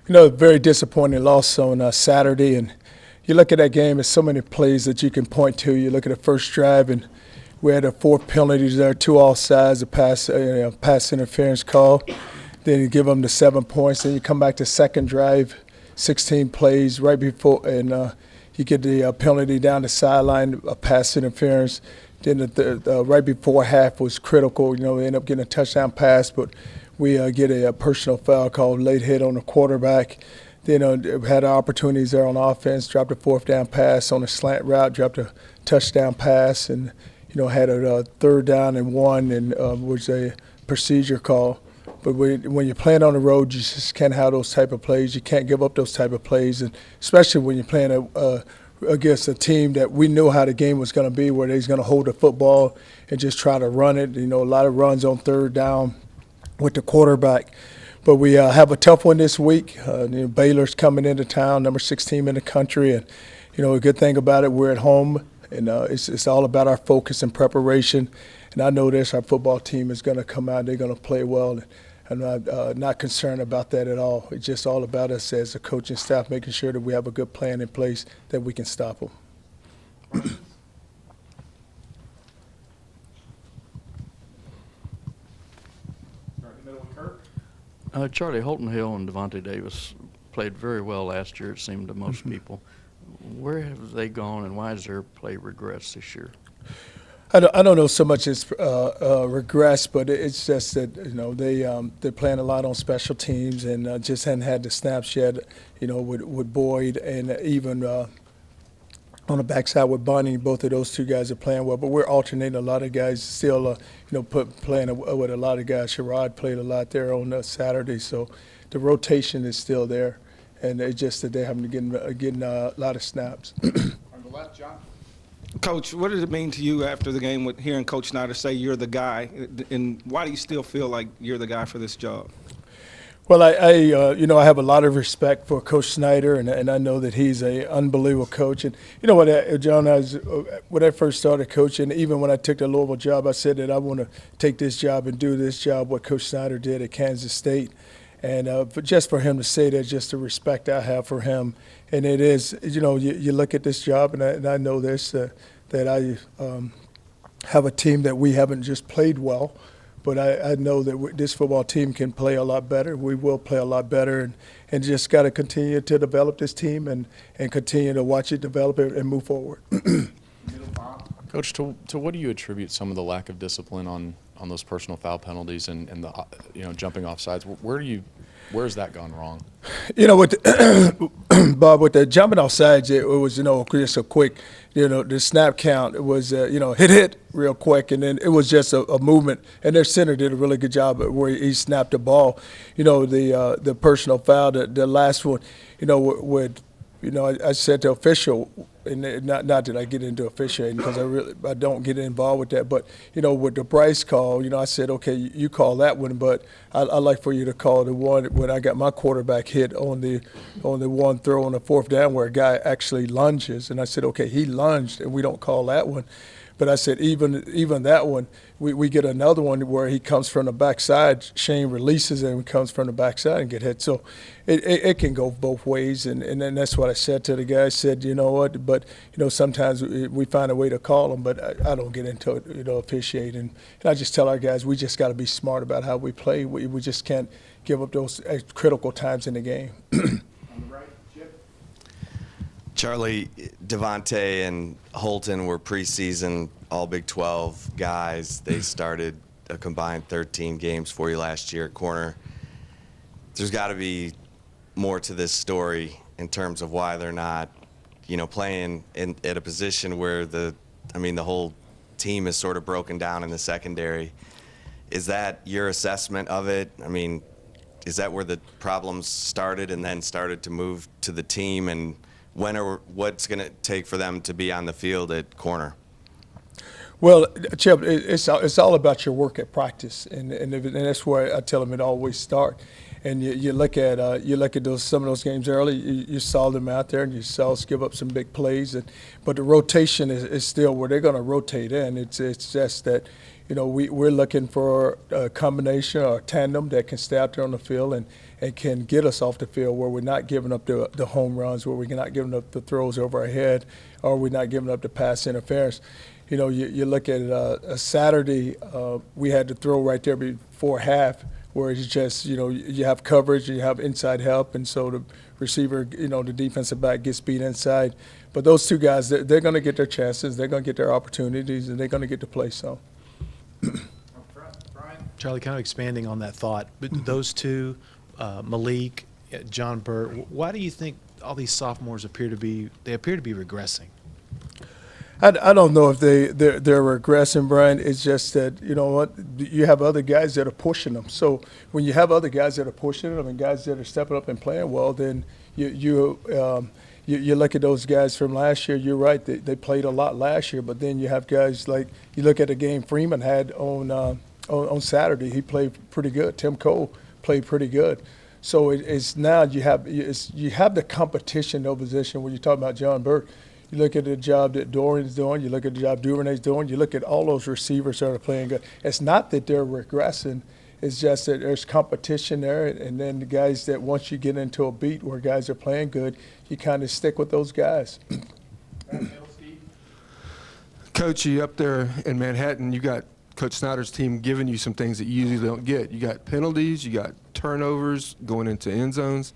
Very disappointing loss on Saturday, and you look at that game. There's so many plays that you can point to. You look at the first drive, and we had 4 penalties there, 2 offsides, pass interference call. Then you give them the 7 points. Then you come back to second drive, 16 plays right before, and you get the penalty down the sideline, a pass interference. Then right before half was critical. We end up getting a touchdown pass, but we get a personal foul called late hit on the quarterback. Then had opportunities there on offense, dropped a fourth down pass on a slant route, dropped a touchdown pass, and had a 3rd down and 1, and was a procedure call. But when you're playing on the road, you just can't have those type of plays. You can't give up those type of plays, and especially when you're playing against a team that we knew how the game was going to be, where they're going to hold the football and just try to run it. A lot of runs on 3rd down with the quarterback. But we have a tough one this week. Baylor's coming into town, number 6 team in the country, and a good thing about it, we're at home, and it's all about our focus and preparation. And I know our football team is going to come out, they're going to play well. And I'm not concerned about that at all. It's just all about us as a coaching staff making sure that we have a good plan in place that we can stop them. Charlie, Holton Hill and Devontae Davis played very well last year, it seemed to most people. Where have they gone, and why has their play regressed this year? I don't know so much as regress, but it's just that they're playing a lot on special teams and just hadn't had the snaps yet. With Boyd and even on the backside with Bonnie, both of those 2 guys are playing well. But we're alternating a lot of guys still, playing with a lot of guys. Sherrod played a lot there on Saturday, so the rotation is still there, and it's just that they're having to get a lot of snaps. On the left, John. Coach, what did it mean to you after the game with hearing Coach Snyder say you're the guy, and why do you still feel like you're the guy for this job? Well, I have a lot of respect for Coach Snyder, and I know that he's an unbelievable coach. And what, John, when I first started coaching, even when I took the Louisville job, I said that I want to take this job and do this job what Coach Snyder did at Kansas State. And just for him to say that, just the respect I have for him. And it is, you look at this job, and I know this, that I have a team that we haven't just played well, but I know that this football team can play a lot better. We will play a lot better, and just got to continue to develop this team and continue to watch it develop and move forward. Coach, to what do you attribute some of the lack of discipline on those personal foul penalties and the jumping off sides? Where's that gone wrong? With Bob, with the jumping off sides, it was just a quick, the snap count. It was hit real quick, and then it was just a movement. And their center did a really good job at where he snapped the ball. The personal foul, the last one, I said to official, and not that I get into officiating because I don't get involved with that, but with the Bryce call, I said, okay, you call that one, but I like for you to call the one when I got my quarterback hit on the one throw on the 4th down where a guy actually lunges, and I said, okay, he lunged, and we don't call that one. But I said, even that one, we get another one where he comes from the backside. Shane releases and comes from the backside and get hit. So it can go both ways, and then that's what I said to the guy. I said, you know what, but sometimes we find a way to call them, but I don't get into it, officiating. And I just tell our guys we just got to be smart about how we play. We just can't give up those critical times in the game. Charlie, Devontae and Holton were preseason all Big 12 guys. They started a combined 13 games for you last year at corner. There's got to be more to this story in terms of why they're not, playing at a position where the whole team is sort of broken down in the secondary. Is that your assessment of it? Is that where the problems started and then started to move to the team? And what's going to take for them to be on the field at corner? Well, Chip, it's all about your work at practice, and that's where I tell them it always starts. And you look at some of those games early. You saw them out there, and you saw us give up some big plays. But the rotation is still where they're going to rotate in. It's just that we're looking for a combination or a tandem that can stay out there on the field and can get us off the field where we're not giving up the home runs, where we're not giving up the throws over our head, or we're not giving up the pass interference. You look at a Saturday, we had to throw right there before half, where it's just, you have coverage, you have inside help, and so the receiver, the defensive back gets beat inside. But those two guys, they're going to get their chances, they're going to get their opportunities, and they're going to get to play some. Charlie, kind of expanding on that thought, but those two, Malik, John Burt, why do you think all these sophomores appear to be regressing? I don't know if they're regressing, Brian. It's just that, you have other guys that are pushing them. So when you have other guys that are pushing them and guys that are stepping up and playing well, then you look at those guys from last year. You're right, they played a lot last year, but then you have guys like, you look at the game Freeman had on Saturday. He played pretty good. Tim Cole played pretty good. So it's now you have the competition in position when you talk about John Burt. You look at the job that Dorian's doing. You look at the job Duvernay's doing. You look at all those receivers that are playing good. It's not that they're regressing. It's just that there's competition there, and then the guys that once you get into a beat where guys are playing good, you kind of stick with those guys. Coach, you up there in Manhattan, you got Coach Snyder's team giving you some things that you usually don't get. You got penalties, you got turnovers going into end zones.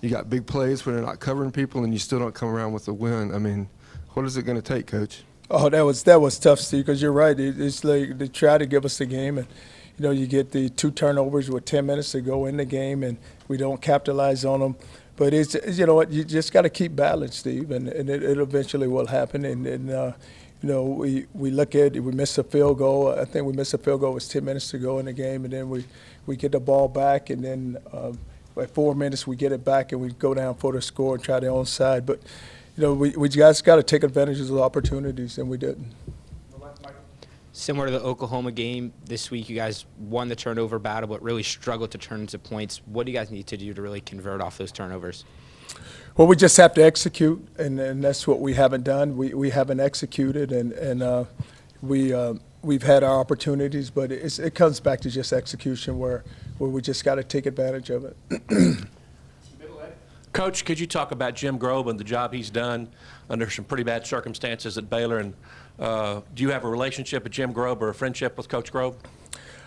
You got big plays when they're not covering people, and you still don't come around with a win. I mean, what is it going to take, Coach? Oh, that was tough, Steve, because you're right. It's like they try to give us the game, and you get the 2 turnovers with 10 minutes to go in the game, and we don't capitalize on them. But it's you just got to keep balance, Steve, and it eventually will happen. And we look at we missed a field goal. I think we missed a field goal with 10 minutes to go in the game, and then we get the ball back, and then. At 4 minutes, we get it back and we go down for the score and try the onside. But, we just got to take advantage of those opportunities, and we didn't. Similar to the Oklahoma game this week, you guys won the turnover battle but really struggled to turn into points. What do you guys need to do to really convert off those turnovers? Well, we just have to execute, and that's what we haven't done. We haven't executed, and we've had our opportunities, but it comes back to just execution where we just got to take advantage of it. Coach, could you talk about Jim Grobe and the job he's done under some pretty bad circumstances at Baylor? And do you have a relationship with Jim Grobe or a friendship with Coach Grobe?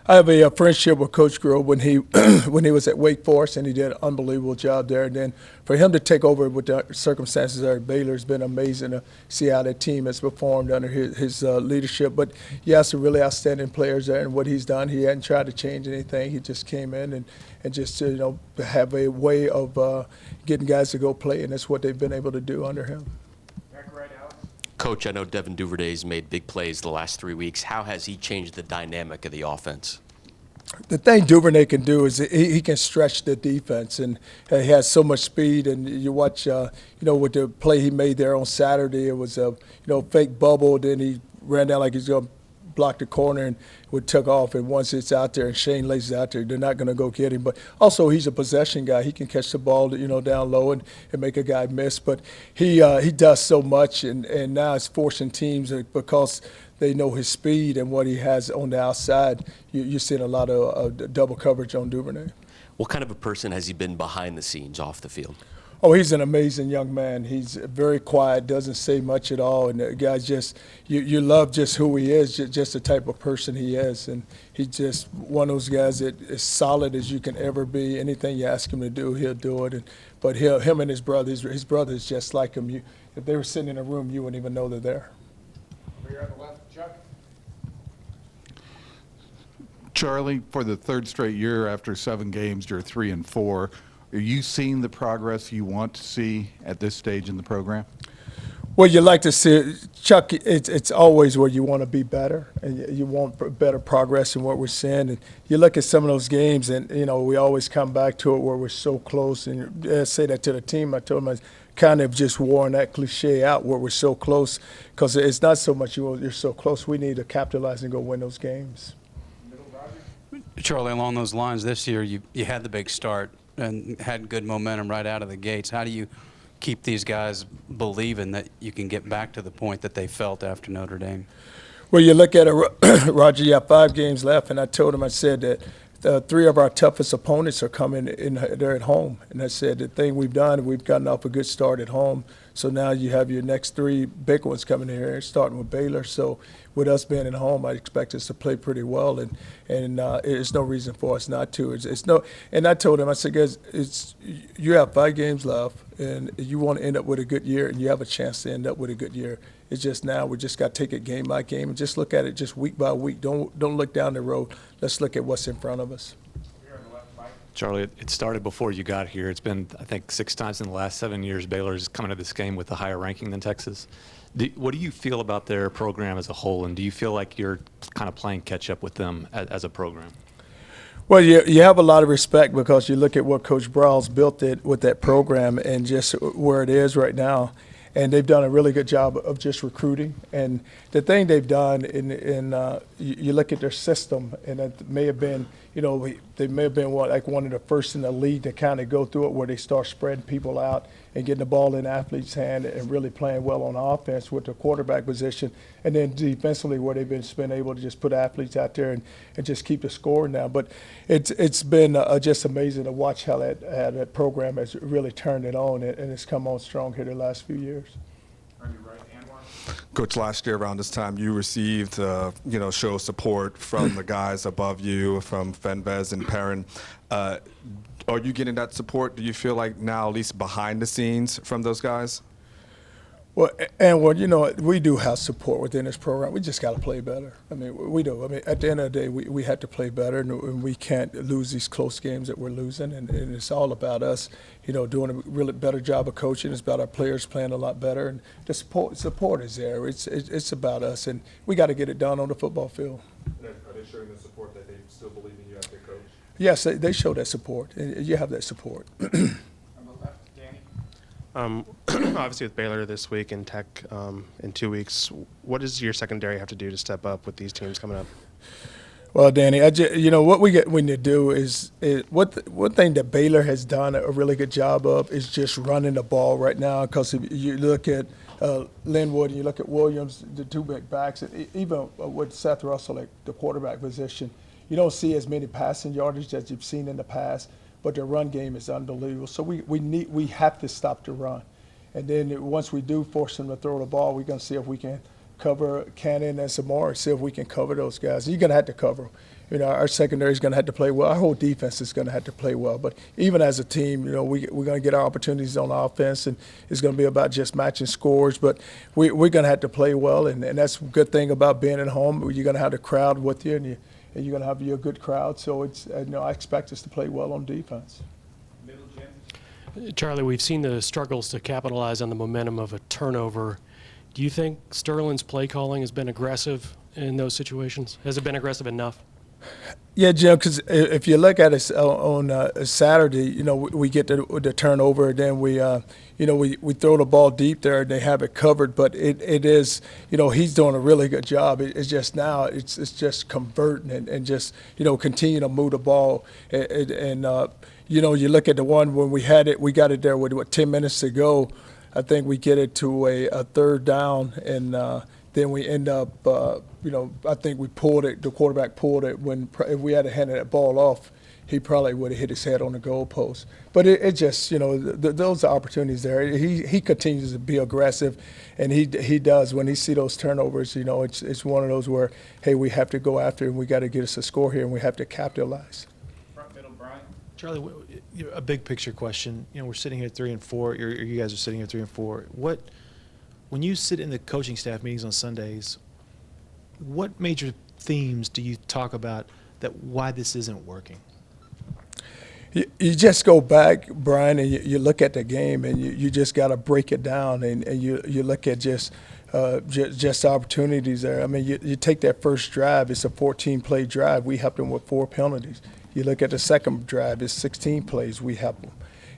I have a friendship with Coach Grobe when he was at Wake Forest, and he did an unbelievable job there. And then for him to take over with the circumstances there at Baylor has been amazing to see how that team has performed under his leadership. But he has some really outstanding players there, and what he's done, he hadn't tried to change anything. He just came in and just have a way of getting guys to go play, and that's what they've been able to do under him. Coach, I know Devin Duvernay's made big plays the last 3 weeks. How has he changed the dynamic of the offense? The thing Duvernay can do is he can stretch the defense, and he has so much speed. And you watch, with the play he made there on Saturday, it was a fake bubble. Then he ran down like he's going to block the corner and took off. And once it's out there and Shane Lace is out there, they're not going to go get him. But also he's a possession guy. He can catch the ball, down low and make a guy miss. But he does so much, and now it's forcing teams because they know his speed and what he has on the outside. You're seeing a lot of double coverage on Duvernay. What kind of a person has he been behind the scenes off the field? Oh, he's an amazing young man. He's very quiet, doesn't say much at all, and the guy's just you love just who he is, just the type of person he is, and he's just one of those guys that is solid as you can ever be. Anything you ask him to do, he'll do it. But him and his brother is just like him. If they were sitting in a room, you wouldn't even know they're there. Charlie, for the third straight year after 7 games, you're 3-4. Are you seeing the progress you want to see at this stage in the program? Well, you like to see, Chuck, it's always where you want to be better, and you want better progress in what we're seeing. And you look at some of those games, and, we always come back to it where we're so close. And I say that to the team. I told them I kind of just worn that cliche out where we're so close, because it's not so much you're so close. We need to capitalize and go win those games. Charlie, along those lines, this year you had the big start and had good momentum right out of the gates. How do you keep these guys believing that you can get back to the point that they felt after Notre Dame? Well, you look at it, Roger, you have 5 games left, and I told him, I said that 3 of our toughest opponents are coming in, they're at home. And I said the thing we've done, we've gotten off a good start at home. So now you have your next 3 big ones coming in here, starting with Baylor. So with us being at home, I expect us to play pretty well, and there's no reason for us not to. And I told him, I said, guys, you have 5 games left, and you want to end up with a good year, and you have a chance to end up with a good year. It's just now we just got to take it game by game and just look at it just week by week. Don't look down the road. Let's look at what's in front of us. Charlie, it started before you got here. It's been, I think, 6 times in the last 7 years Baylor's come into this game with a higher ranking than Texas. What do you feel about their program as a whole, and do you feel like you're kind of playing catch up with them as a program? Well, you have a lot of respect because you look at what Coach Browse built it with that program and just where it is right now. And they've done a really good job of just recruiting. And the thing they've done, you look at their system, and it may have been, they may have been one of the first in the league to kind of go through it, where they start spreading people out and getting the ball in athletes' hand and really playing well on offense with the quarterback position. And then defensively, where they've been able to just put athletes out there and just keep the score now. But it's been just amazing to watch how that program has really turned it on, and it's come on strong here the last few years. Coach, last year around this time, you received, show of support from the guys above you, from Fenvez and Perrin. Are you getting that support? Do you feel like now, at least behind the scenes, from those guys? Well, we do have support within this program. We just got to play better. I mean, we do. I mean, at the end of the day, we have to play better, and we can't lose these close games that we're losing. And it's all about us, doing a really better job of coaching. It's about our players playing a lot better, and the support is there. It's about us, and we got to get it done on the football field. Are they showing the support that they still believe in you as their coach? Yes, they show that support, and you have that support. Obviously with Baylor this week and Tech in 2 weeks, what does your secondary have to do to step up with these teams coming up? Well, Danny, what we need to do is one thing that Baylor has done a really good job of is just running the ball right now. Because if you look at Linwood and you look at Williams, the 2 big backs, and even with Seth Russell at the quarterback position, you don't see as many passing yardage as you've seen in the past. But the run game is unbelievable. So we have to stop the run. And then once we do force them to throw the ball, we're going to see if we can cover Cannon and Samari, see if we can cover those guys. You're going to have to cover them. Our secondary is going to have to play well. Our whole defense is going to have to play well. But even as a team, we're going to get our opportunities on offense, and it's going to be about just matching scores. But we're going to have to play well, and that's a good thing about being at home. You're going to have the crowd with you, and you're going to have your good crowd. So I expect us to play well on defense. Charlie, we've seen the struggles to capitalize on the momentum of a turnover. Do you think Sterling's play calling has been aggressive in those situations? Has it been aggressive enough? Yeah, Jim, because if you look at it on Saturday, we get the turnover, and then we throw the ball deep there, and they have it covered. But it is, he's doing a really good job. It's just now, it's just converting and just, continue to move the ball. You look at the one when we got it there with 10 minutes to go. I think we get it to a 3rd down, and then we end up, I think we pulled it. The quarterback pulled it. If we had handed that ball off, he probably would have hit his head on the goalpost. But it just, those are opportunities there. He continues to be aggressive, and he does. When he see those turnovers, it's one of those where, hey, we have to go after it, and we got to get us a score here, and we have to capitalize. Charlie, a big picture question. We're sitting here 3-4. You guys are sitting here 3-4. When you sit in the coaching staff meetings on Sundays, what major themes do you talk about that why this isn't working? You just go back, Brian, and you look at the game, and you just got to break it down, and you look at just opportunities there. I mean, you take that first drive, it's a 14-play drive. We helped them with 4 penalties. You look at the second drive, it's 16 plays, we help them.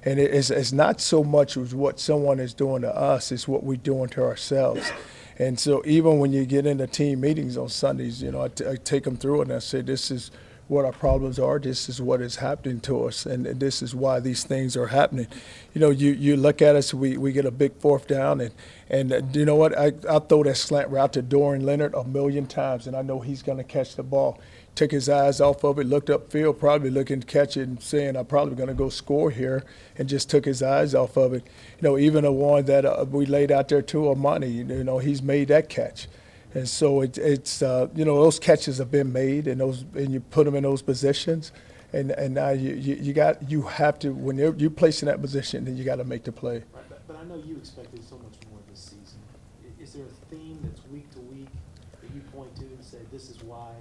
And it's not so much as what someone is doing to us, it's what we're doing to ourselves. And so even when you get into team meetings on Sundays, I take them through it, and I say, this is what our problems are. This is what is happening to us, and this is why these things are happening. You know, you look at us, we get a big fourth down, and you know what? I throw that slant route to Dorian Leonard a million times, and I know he's going to catch the ball. Took his eyes off of it, looked upfield, probably looking to catch it and saying, I'm probably going to go score here, and just took his eyes off of it. You know, even the one that we laid out there to Amani, you know, he's made that catch. And so it's you know, those catches have been made, and you put them in those positions, and now you have to, when you place in that position, then you got to make the play. Right, but I know you expected so much more this season. Is there a theme that's week to week that you point to and say this is why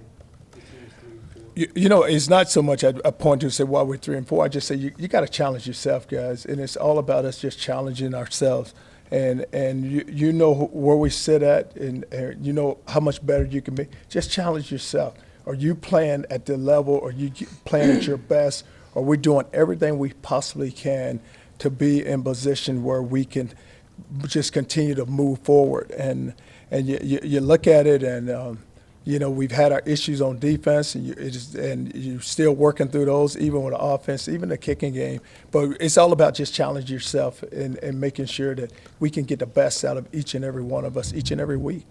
the team is 3 and 4? You know, it's not so much I point to and say why we're 3 and 4. I just say you got to challenge yourself, guys, and it's all about us just challenging ourselves. And you know where we sit at, and you know how much better you can be. Just challenge yourself. Are you playing at the level? Are you playing at your best? Are we doing everything we possibly can to be in position where we can just continue to move forward? And you look at it, and you know, we've had our issues on defense, and you're still working through those, even with the offense, even the kicking game. But it's all about just challenging yourself and making sure that we can get the best out of each and every one of us each and every week.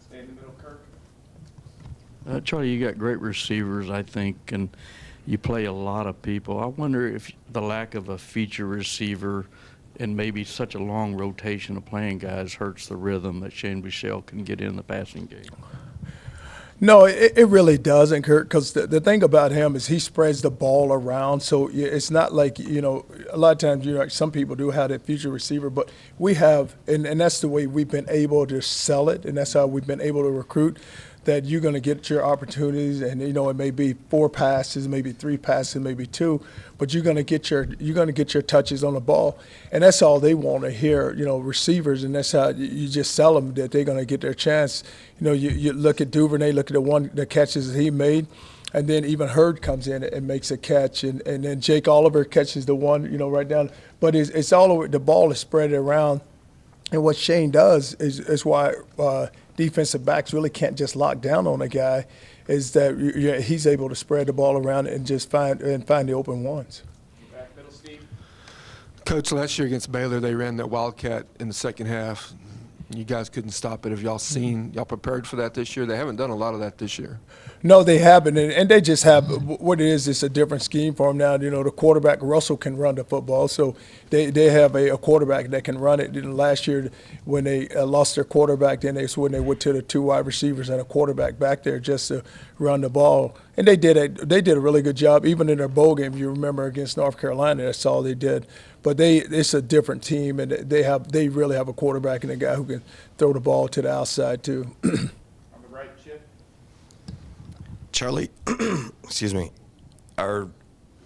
Stay in the middle, Kirk. Charlie, you got great receivers, I think, and you play a lot of people. I wonder if the lack of a feature receiver and maybe such a long rotation of playing guys hurts the rhythm that Shane Buechele can get in the passing game. No, it really doesn't, Kurt, because the thing about him is he spreads the ball around. So it's not like, you know, a lot of times, you know, like some people do have that future receiver, but we have, and that's the way we've been able to sell it, and that's how we've been able to recruit, that you're going to get your opportunities, and, you know, it may be 4 passes, maybe 3 passes, maybe 2, but you're going to get your touches on the ball, and that's all they want to hear, you know, receivers, and that's how you just sell them that they're going to get their chance. You know, you look at Duvernay, look at the catches that he made, and then even Hurd comes in and makes a catch, and then Jake Oliver catches the one, you know, right down. But it's all over. The ball is spread around, and what Shane does is why defensive backs really can't just lock down on a guy, is that he's able to spread the ball around and just find the open ones. Back middle, Steve. Coach, last year against Baylor, they ran that Wildcat in the second half. You guys couldn't stop it. Have y'all prepared for that this year? They haven't done a lot of that this year. No, they haven't, and they just have what it is. It's a different scheme for them now. You know, the quarterback Russell can run the football, so they have a quarterback that can run it. You know, last year when they lost their quarterback, then that's when they went to the 2 wide receivers and a quarterback back there just to run the ball, and they did a really good job. Even in their bowl game, you remember against North Carolina, that's all they did. But it's a different team, and they really have a quarterback and a guy who can throw the ball to the outside too. On the right, Chip. Charlie, excuse me, are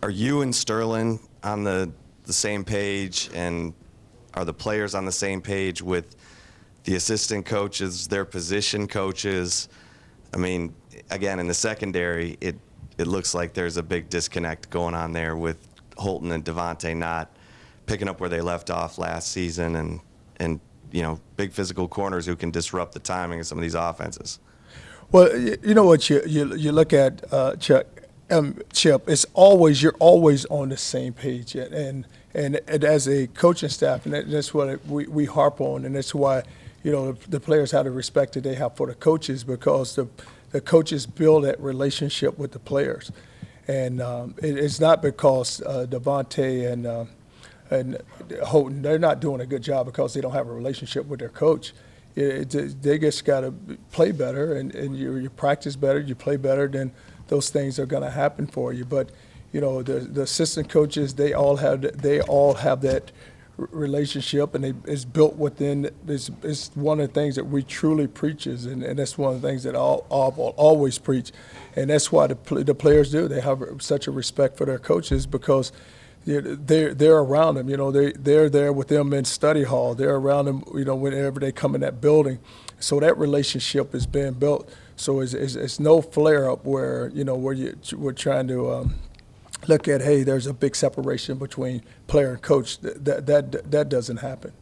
you and Sterling on the same page, and are the players on the same page with the assistant coaches, their position coaches? I mean, again, in the secondary, it looks like there's a big disconnect going on there with Holton and Devontae not picking up where they left off last season, and you know, big physical corners who can disrupt the timing of some of these offenses. Well, you know what, you look at, Chuck, Chip, you're always on the same page, and as a coaching staff, and that's what we harp on, and that's why, you know, the players have the respect that they have for the coaches, because the coaches build that relationship with the players, and it's not because Devontae and Holton, they're not doing a good job because they don't have a relationship with their coach. They just got to play better, and you practice better, you play better, then those things are going to happen for you. But, you know, the assistant coaches, they all have that relationship, and it's built within. It's one of the things that we truly preaches, and that's one of the things that I'll always preach, and that's why the players do. They have such a respect for their coaches because they're around them. You know, they're there with them in study hall. They're around them, you know, whenever they come in that building. So that relationship is being built. So it's no flare up where, you know, we're trying to look at, hey, there's a big separation between player and coach. That doesn't happen.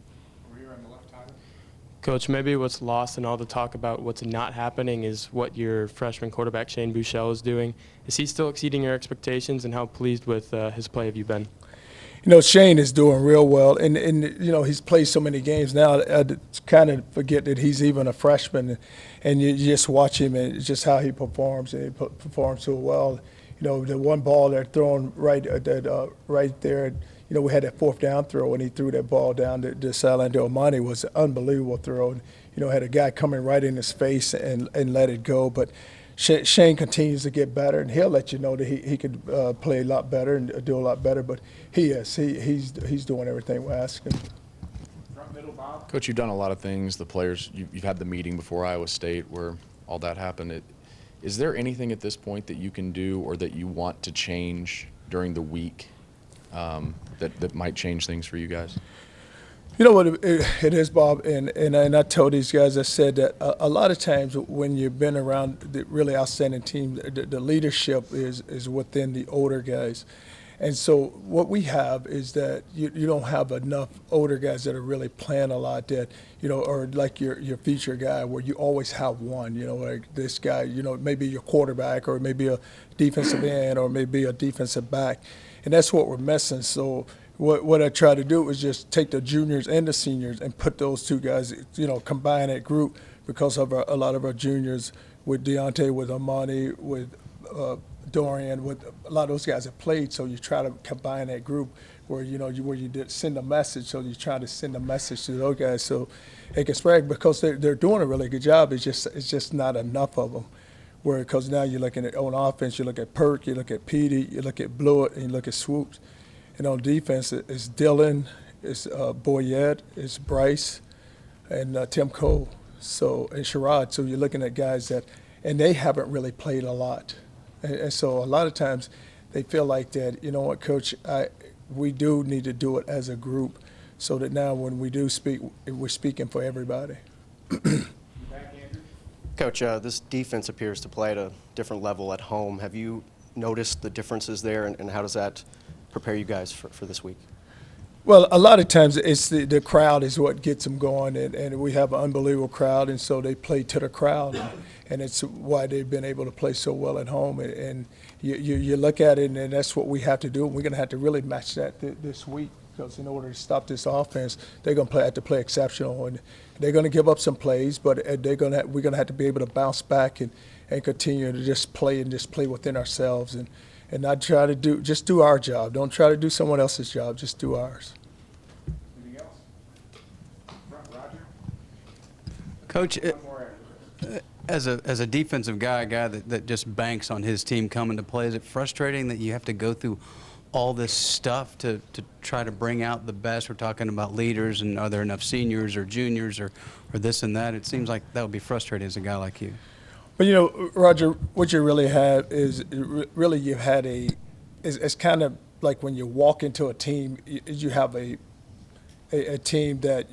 Over here on the left, Tyler. Coach, maybe what's lost in all the talk about what's not happening is what your freshman quarterback Shane Buechele is doing. Is he still exceeding your expectations, and how pleased with his play have you been? You know, Shane is doing real well, and you know, he's played so many games now. I kind of forget that he's even a freshman, and you just watch him and just how he performs, and he performs so well. You know, the one ball they're throwing right there. You know, we had that fourth down throw, and he threw that ball down to Salando Amani. Was an unbelievable throw. And, you know, had a guy coming right in his face and let it go. But Shane continues to get better, and he'll let you know that he could play a lot better and do a lot better. But he's doing everything we're asking. Coach, you've done a lot of things. The players, you've had the meeting before Iowa State where all that happened. Is there anything at this point that you can do or that you want to change during the week that might change things for you guys? You know what it is, Bob, and I told these guys, I said that a lot of times when you've been around the really outstanding team, the leadership is within the older guys. And so what we have is that you don't have enough older guys that are really playing a lot that, you know, or like your feature guy where you always have one, you know, like this guy, you know, maybe your quarterback or maybe a defensive end or maybe a defensive back. And that's what we're missing. So what I try to do is just take the juniors and the seniors and put those two guys, you know, combine that group because of a lot of our juniors with Deontay, with Amani, with Dorian, with a lot of those guys have played. So you try to combine that group where, you know, where you did send a message. So you try to send a message to those guys so they can spread because they're doing a really good job. It's just not enough of them. Because now you're looking at on offense, you look at Perk, you look at Petey, you look at Blewett, and you look at Swoops. And on defense, it's Dylan, it's Boyette, it's Bryce, and Tim Cole, and Sherrod. So you're looking at guys that, and they haven't really played a lot. And so a lot of times they feel like that, you know what, Coach, we do need to do it as a group so that now when we do speak, we're speaking for everybody. Coach, this defense appears to play at a different level at home. Have you noticed the differences there, and how does that prepare you guys for this week? Well, a lot of times it's the crowd is what gets them going, and we have an unbelievable crowd, and so they play to the crowd, and it's why they've been able to play so well at home. And you look at it, and that's what we have to do. We're going to have to really match that this week because in order to stop this offense, they're going to have to play exceptional, and they're going to give up some plays, but we're going to have to be able to bounce back and continue to just play within ourselves and not try to do our job. Don't try to do someone else's job. Just do ours. Anything else? Roger? Coach, as a defensive guy, a guy that just banks on his team coming to play, is it frustrating that you have to go through all this stuff to try to bring out the best? We're talking about leaders, and are there enough seniors or juniors or this and that? It seems like that would be frustrating as a guy like you. But, you know, Roger, what you really have is really you had it's kind of like when you walk into a team, you have a team that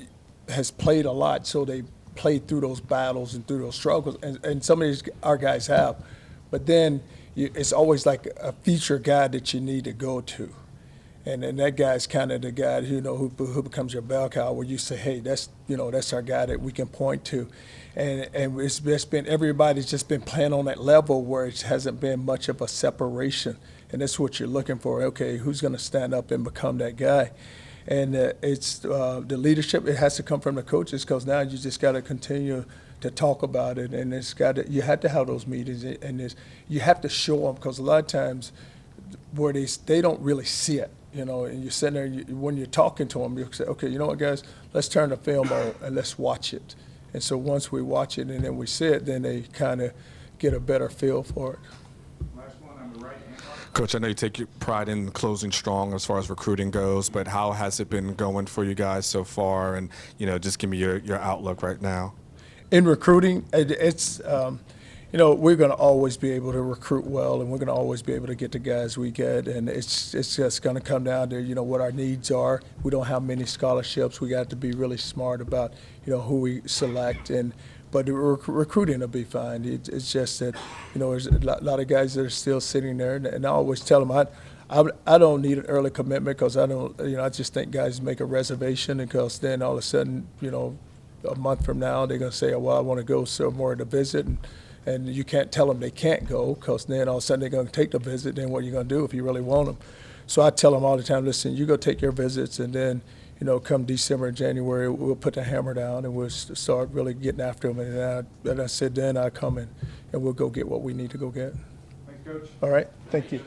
has played a lot, so they played through those battles and through those struggles, and some of these our guys have. But then it's always like a feature guy that you need to go to. And that guy's kind of the guy who becomes your bell cow, where you say, hey, that's our guy that we can point to, and it's been everybody's just been playing on that level where it hasn't been much of a separation, and that's what you're looking for. Okay, who's going to stand up and become that guy? And it's the leadership. It has to come from the coaches because now you just got to continue to talk about it, and you have to have those meetings, and you have to show them because a lot of times where they don't really see it. You know, and you're sitting there, when you're talking to them, you say, okay, you know what, guys, let's turn the film on and let's watch it. And so once we watch it and then we see it, then they kind of get a better feel for it. Last one on the right hand. Coach, I know you take pride in closing strong as far as recruiting goes, but how has it been going for you guys so far? And, you know, just give me your outlook right now. In recruiting, it's we're going to always be able to recruit well, and we're going to always be able to get the guys we get, and it's just going to come down to, what our needs are. We don't have many scholarships. We got to be really smart about, who we select, but the recruiting will be fine. It's just that, there's a lot of guys that are still sitting there, and I always tell them I don't need an early commitment because I don't, I just think guys make a reservation because then all of a sudden, a month from now, they're going to say, oh, well, I want to go somewhere to visit, and you can't tell them they can't go, because then all of a sudden they're going to take the visit. Then what are you going to do if you really want them? So I tell them all the time, listen, you go take your visits, and then, you know, come December and January, we'll put the hammer down and we'll start really getting after them. And I said, then I come and we'll go get what we need to go get. Thanks, Coach. All right, thank you.